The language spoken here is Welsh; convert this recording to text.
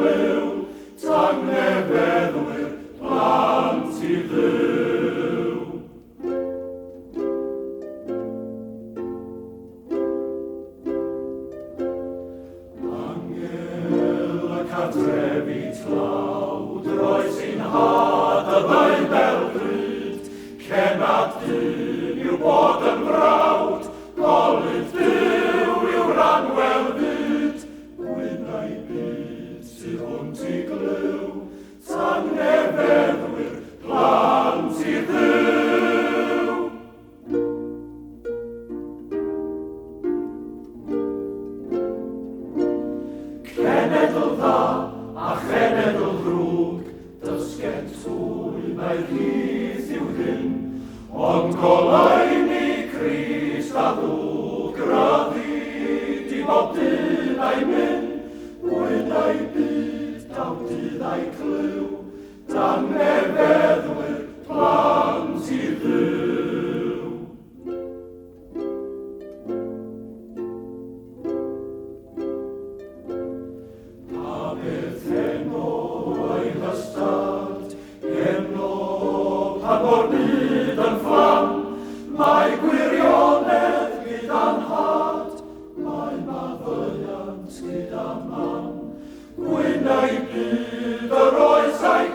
glyw, tangnefeddwyr plant I dduw. Angel y cadrefi tlawd, roes i'n had y ddau belgryd, cenad dyn yw bod yn brawd, golydd Duw yw ranwel fyd, gwynau byd sydd hwnt I glyw, tangnefeddwyr plant I dduw. Cenedl dda a chenedl ddrwg, dysgen twy mae'r hydd yw hyn, ond golau ni Crist a ddwg raddi di bob dyn a'i mynd, gwynau byd daw dyddau clyw, tangnefeddwyr plant I dduw. Pa beth heno ei hystad, heno pan mor byd yn fflam, mae gwirionedd gyda'n had, mae maddeuant gyda mam, gwynau byd yr oes a'i